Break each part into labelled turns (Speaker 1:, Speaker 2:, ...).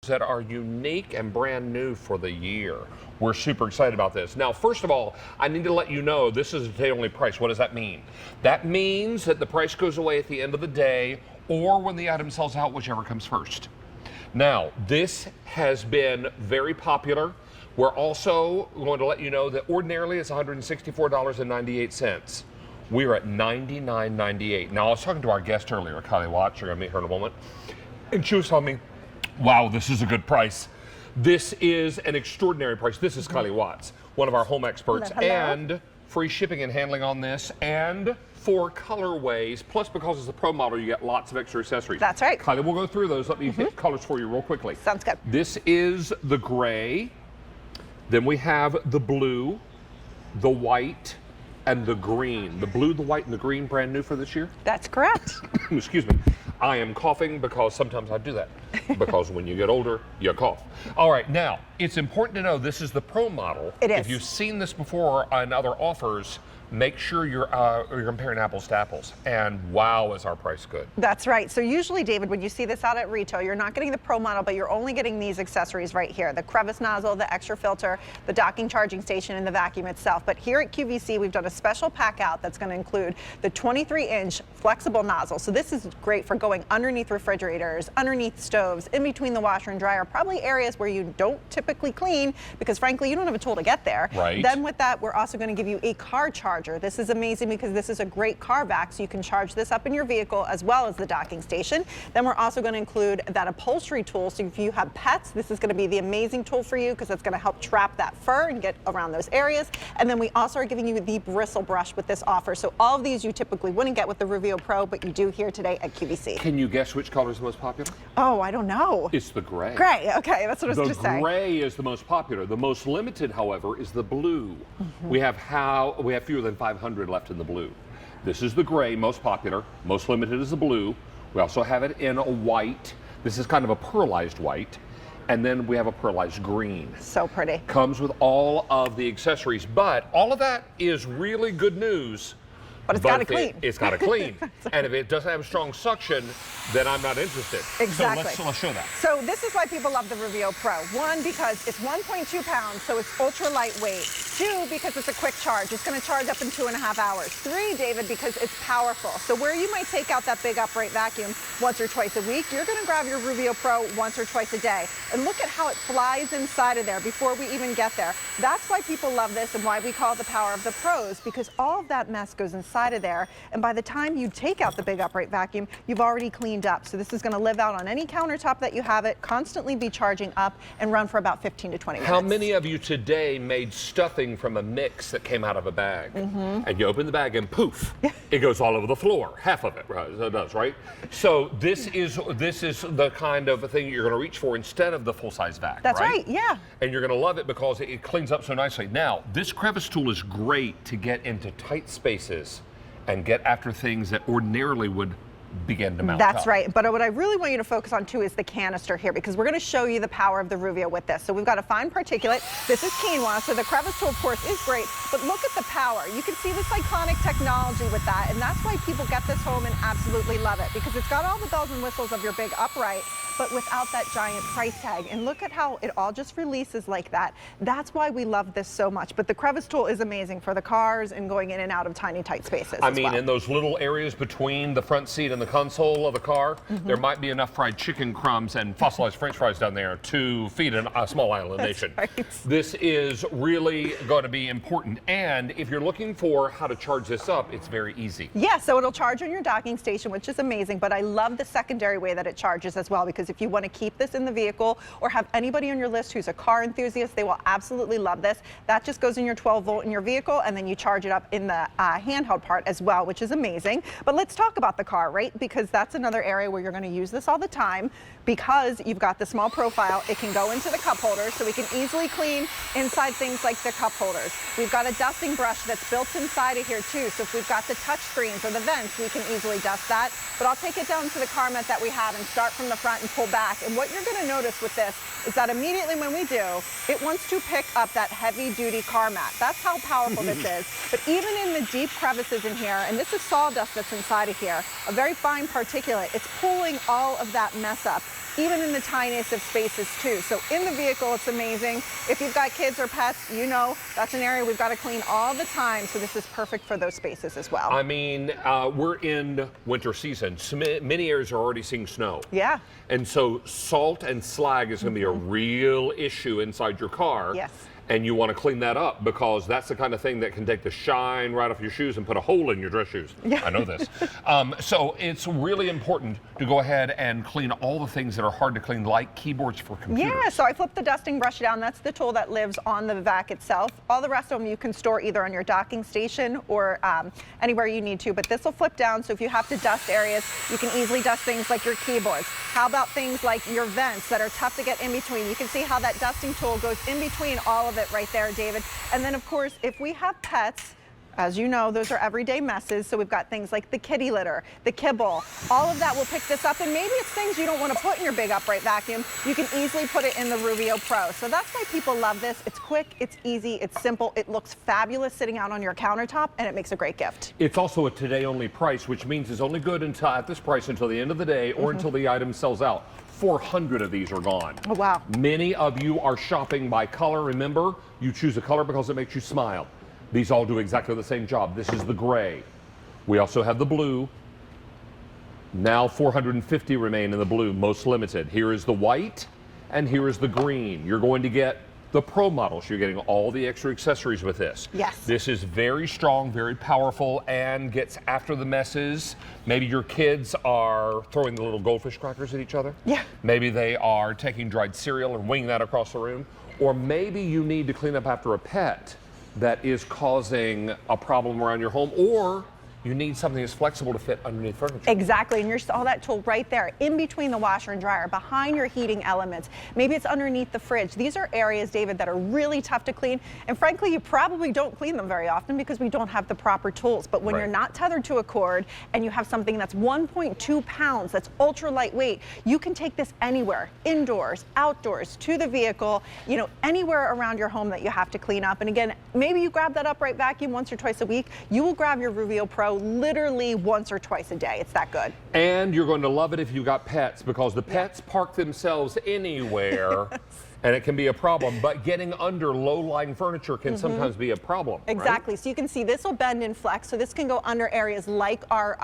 Speaker 1: that are unique and brand new for the year. We're super excited about this. Now, first of all, I need to let you know this is a day-only price. What does that mean? That means that the price goes away at the end of the day or when the item sells out, whichever comes first. Now, this has been very popular. We're also going to let you know that ordinarily it's $164.98. We're at $99.98. Now, I was talking to our guest earlier, Kylie Watts. You're going to meet her in a moment. And she was telling me, wow, this is a good price. This is an extraordinary price. This is Kylie Watts, one of our home experts.
Speaker 2: Hello.
Speaker 1: And free shipping and handling on this, and 4 colorways. Plus, because it's a Pro model, you get lots of extra accessories.
Speaker 2: That's right.
Speaker 1: Kylie, we'll go through those. Let me hit colors for you real quickly.
Speaker 2: Sounds good.
Speaker 1: This is the gray. Then we have the blue, the white, and the green. The blue, the white, and the green, brand new for this year?
Speaker 2: That's correct.
Speaker 1: Excuse me. I am coughing because sometimes I do that. Because when you get older, you cough. All right, now, it's important to know this is the Pro model.
Speaker 2: It is.
Speaker 1: If you've seen this before on other offers, make sure you're comparing apples to apples. And wow, is our price good.
Speaker 2: That's right. So usually, David, when you see this out at retail, you're not getting the Pro model, but you're only getting these accessories right here. The crevice nozzle, the extra filter, the docking charging station, and the vacuum itself. But here at QVC, we've done a special pack out that's going to include the 23-inch flexible nozzle. So this is great for going underneath refrigerators, underneath stoves, in between the washer and dryer, probably areas where you don't typically clean because frankly, you don't have a tool to get there.
Speaker 1: Right.
Speaker 2: Then with that, we're also going to give you a car charger. This is amazing because this is a great car vac, so you can charge this up in your vehicle as well as the docking station. Then we're also going to include that upholstery tool, so if you have pets, this is going to be the amazing tool for you because it's going to help trap that fur and get around those areas. And then we also are giving you the bristle brush with this offer. So all of these you typically wouldn't get with the Ruvio Pro, but you do here today at QVC.
Speaker 1: Can you guess which color is the most popular?
Speaker 2: Oh, I don't know.
Speaker 1: It's the gray.
Speaker 2: Gray, okay, that's what I was going to say.
Speaker 1: The gray is the most popular. The most limited, however, is the blue. We have fewer than 500 left in the blue. This is the gray, most popular. Most limited is the blue. We also have it in a white. This is kind of a pearlized white. And then we have a pearlized green.
Speaker 2: So pretty.
Speaker 1: Comes with all of the accessories, but all of that is really good news.
Speaker 2: But it's got to clean.
Speaker 1: It's got to clean. And if it doesn't have strong suction, then I'm not interested.
Speaker 2: Exactly.
Speaker 1: So let's show that.
Speaker 2: So this is why people love the Ruvio Pro. 1, because it's 1.2 pounds, so it's ultra lightweight. 2, because it's a quick charge. It's going to charge up in 2.5 hours. 3, David, because it's powerful. So where you might take out that big upright vacuum once or twice a week, you're going to grab your Ruvio Pro once or twice a day. And look at how it flies inside of there before we even get there. That's why people love this and why we call it the power of the pros, because all of that mess goes inside of there, and by the time you take out the big upright vacuum, you've already cleaned up. So this is going to live out on any countertop that you have it, constantly be charging up, and run for about 15 to 20 minutes.
Speaker 1: How many of you today made stuffing from a mix that came out of a bag? And you open the bag and poof, it goes all over the floor. Half of it, right? It does, right? So this is the kind of thing you're going to reach for instead of the full-size vac.
Speaker 2: That's right, yeah.
Speaker 1: And you're going to love it because it cleans up so nicely. Now, this crevice tool is great to get into tight spaces and get after things that ordinarily would begin to mount up.
Speaker 2: That's right. But what I really want you to focus on too is the canister here, because we're going to show you the power of the Ruvio with this. So we've got a fine particulate. This is quinoa, so the crevice tool, of course, is great. But look at the power. You can see this iconic technology with that, and that's why people get this home and absolutely love it, because it's got all the bells and whistles of your big upright, but without that giant price tag. And look at how it all just releases like that. That's why we love this so much. But the crevice tool is amazing for the cars and going in and out of tiny, tight spaces.
Speaker 1: I mean, in those little areas between the front seat and the console of the car, there might be enough fried chicken crumbs and fossilized French fries down there to feed a small island nation.
Speaker 2: Right.
Speaker 1: This is really going to be important. And if you're looking for how to charge this up, it's very easy.
Speaker 2: Yeah, so it'll charge on your docking station, which is amazing. But I love the secondary way that it charges as well, because if you want to keep this in the vehicle or have anybody on your list who's a car enthusiast, they will absolutely love this. That just goes in your 12 volt in your vehicle, and then you charge it up in the handheld part as well, which is amazing. But let's talk about the car, right? Because that's another area where you're going to use this all the time, because you've got the small profile. It can go into the cup holder, so we can easily clean inside things like the cup holders. We've got a dusting brush that's built inside of here too, so if we've got the touch screens or the vents, we can easily dust that. But I'll take it down to the car mat that we have and start from the front and pull back. And what you're going to notice with this is that immediately when we do, it wants to pick up that heavy duty car mat. That's how powerful this is. But even in the deep crevices in here, and this is sawdust that's inside of here, a very fine particulate, it's pulling all of that mess up, even in the tiniest of spaces too. So in the vehicle, it's amazing. If you've got kids or pets, you know that's an area we've got to clean all the time. So this is perfect for those spaces as well.
Speaker 1: I mean, we're in winter season. Many areas are already seeing snow.
Speaker 2: Yeah.
Speaker 1: And so salt and slag is going to be a real issue inside your car.
Speaker 2: Yes.
Speaker 1: And you want to clean that up because that's the kind of thing that can take the shine right off your shoes and put a hole in your dress shoes. Yeah. I know this. So it's really important to go ahead and clean all the things that are hard to clean, like keyboards for computers.
Speaker 2: Yeah, so I flipped the dusting brush down. That's the tool that lives on the vac itself. All the rest of them you can store either on your docking station or anywhere you need to, but this will flip down, so if you have to dust areas, you can easily dust things like your keyboards. How about things like your vents that are tough to get in between? You can see how that dusting tool goes in between all of it right there, David. And then of course, if we have pets, as you know, those are everyday messes. So we've got things like the kitty litter, the kibble, all of that will pick this up. And maybe it's things you don't want to put in your big upright vacuum. You can easily put it in the Ruvio Pro. So that's why people love this. It's quick, it's easy, it's simple. It looks fabulous sitting out on your countertop, and it makes a great gift.
Speaker 1: It's also a today only price, which means it's only good until at this price until the end of the day or until the item sells out. 400 of these are gone.
Speaker 2: Oh, wow.
Speaker 1: Many of you are shopping by color. Remember, you choose a color because it makes you smile. These all do exactly the same job. This is the gray. We also have the blue. Now 450 remain in the blue, most limited. Here is the white, and here is the green. You're going to get the Pro models. You're getting all the extra accessories with this.
Speaker 2: Yes.
Speaker 1: This is very strong, very powerful, and gets after the messes. Maybe your kids are throwing the little goldfish crackers at each other.
Speaker 2: Yeah.
Speaker 1: Maybe they are taking dried cereal and winging that across the room. Or maybe you need to clean up after a pet that is causing a problem around your home, or you need something that's flexible to fit underneath furniture.
Speaker 2: Exactly, and you saw that tool right there, in between the washer and dryer, behind your heating elements. Maybe it's underneath the fridge. These are areas, David, that are really tough to clean, and frankly, you probably don't clean them very often because we don't have the proper tools. But when you're not tethered to a cord and you have something that's 1.2 pounds, that's ultra lightweight, you can take this anywhere, indoors, outdoors, to the vehicle, you know, anywhere around your home that you have to clean up. And again, maybe you grab that upright vacuum once or twice a week. You will grab your Ruvio Pro literally once or twice a day. It's that good.
Speaker 1: And you're going to love it if you got pets, because the pets park themselves anywhere. And it can be a problem, but getting under low-lying furniture can sometimes be a problem.
Speaker 2: Exactly.
Speaker 1: Right?
Speaker 2: So you can see this will bend and flex. So this can go under areas like our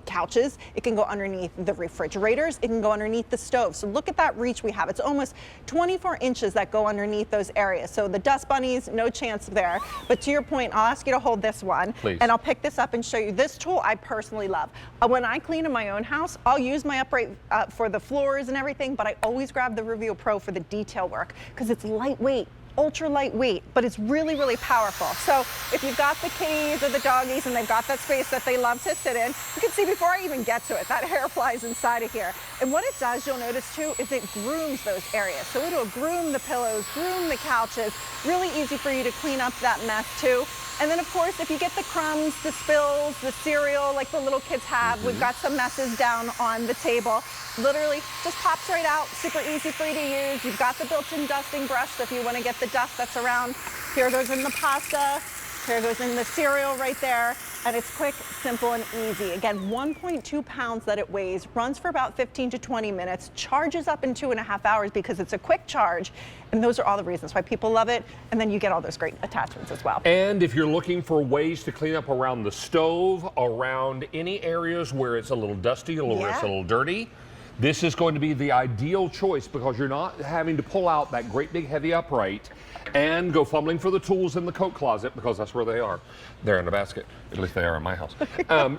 Speaker 2: couches. It can go underneath the refrigerators. It can go underneath the stove. So look at that reach we have. It's almost 24 inches that go underneath those areas. So the dust bunnies, no chance there. But to your point, I'll ask you to hold this one.
Speaker 1: Please.
Speaker 2: And I'll pick this up and show you. This tool I personally love. When I clean in my own house, I'll use my upright for the floors and everything, but I always grab the Ruvio Pro for the detail work because it's lightweight, ultra lightweight, but it's really, really powerful. So if you've got the kitties or the doggies and they've got that space that they love to sit in, you can see before I even get to it, that hair flies inside of here. And what it does, you'll notice too, is it grooms those areas. So it'll groom the pillows, groom the couches, really easy for you to clean up that mess too. And then of course, if you get the crumbs, the spills, the cereal like the little kids have, we've got some messes down on the table. Literally just pops right out, super easy for you to use. You've got the built-in dusting brush, so if you want to get the dust that's around, here goes in the pasta, here goes in the cereal right there. And it's quick, simple, and easy. Again, 1.2 pounds that it weighs, runs for about 15 to 20 minutes, charges up in 2.5 hours because it's a quick charge. And those are all the reasons why people love it. And then you get all those great attachments as well.
Speaker 1: And if you're looking for ways to clean up around the stove, around any areas where it's a little dusty or where it's a little dirty, this is going to be the ideal choice because you're not having to pull out that great big heavy upright and go fumbling for the tools in the coat closet, because that's where they are. They're in a basket. At least they are in my house.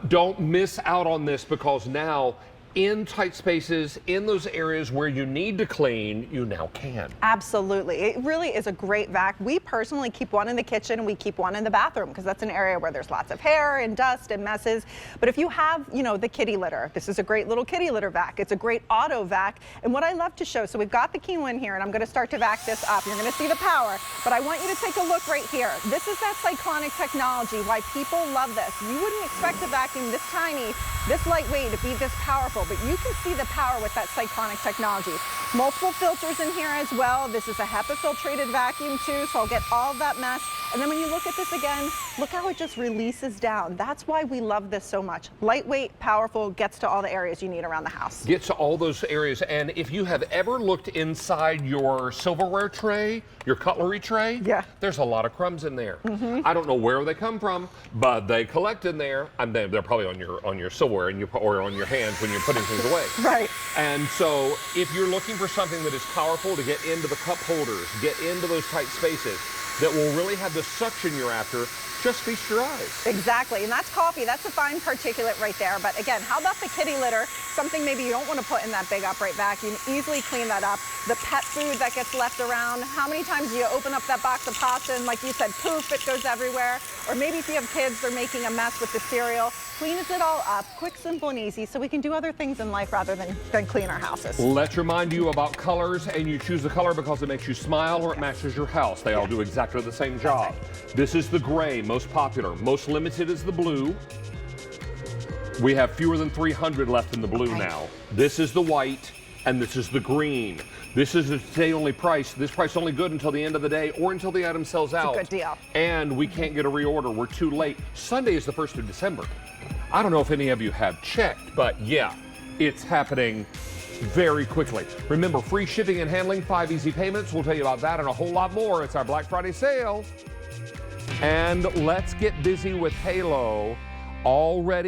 Speaker 1: Don't miss out on this, because now in tight spaces, in those areas where you need to clean, you now can.
Speaker 2: Absolutely. It really is a great vac. We personally keep one in the kitchen and we keep one in the bathroom because that's an area where there's lots of hair and dust and messes. But if you have, you know, the kitty litter, this is a great little kitty litter vac. It's a great auto vac. And what I love to show, so we've got the key in here and I'm going to start to vac this up. You're going to see the power, but I want you to take a look right here. This is that cyclonic technology, why people love this. You wouldn't expect a vacuum this tiny, this lightweight to be this powerful. powerful, but you can see the power with that cyclonic technology. Multiple filters in here as well. This is a HEPA filtrated vacuum too, so I'll get all of that mess. And then when you look at this again, look how it just releases down. That's why we love this so much. Lightweight, powerful, gets to all the areas you need around the house.
Speaker 1: Gets to all those areas. And if you have ever looked inside your silverware tray, your cutlery tray,
Speaker 2: yeah,
Speaker 1: there's a lot of crumbs in there. I don't know where they come from, but they collect in there. And they're probably on your silverware and or on your hands when you're putting things away.
Speaker 2: Right.
Speaker 1: And so if you're looking for something that is powerful to get into the cup holders, get into those tight spaces, that will really have the suction you're after, just feast your eyes.
Speaker 2: Exactly, and that's coffee. That's a fine particulate right there. But again, how about the kitty litter? Something maybe you don't want to put in that big upright vacuum. Easily clean that up. The pet food that gets left around. How many times do you open up that box of pasta and, like you said, poof, it goes everywhere? Or maybe if you have kids, they're making a mess with the cereal. Cleans it all up, quick, simple, and easy, so we can do other things in life rather than clean our houses.
Speaker 1: Let's remind you about colors, and you choose the color because it makes you smile or it matches your house. They all do exactly the same job.
Speaker 2: Right.
Speaker 1: This is the gray, most popular. Most limited is the blue. We have fewer than 300 left in the blue now. This is the white, and this is the green. This is a today only price. This price is only good until the end of the day or until the item sells out.
Speaker 2: It's a good deal.
Speaker 1: And we can't get a reorder. We're too late. Sunday is the 1st of December. I don't know if any of you have checked, but yeah, it's happening very quickly. Remember, free shipping and handling, 5 easy payments. We'll tell you about that and a whole lot more. It's our Black Friday sale. And let's get busy with Halo already.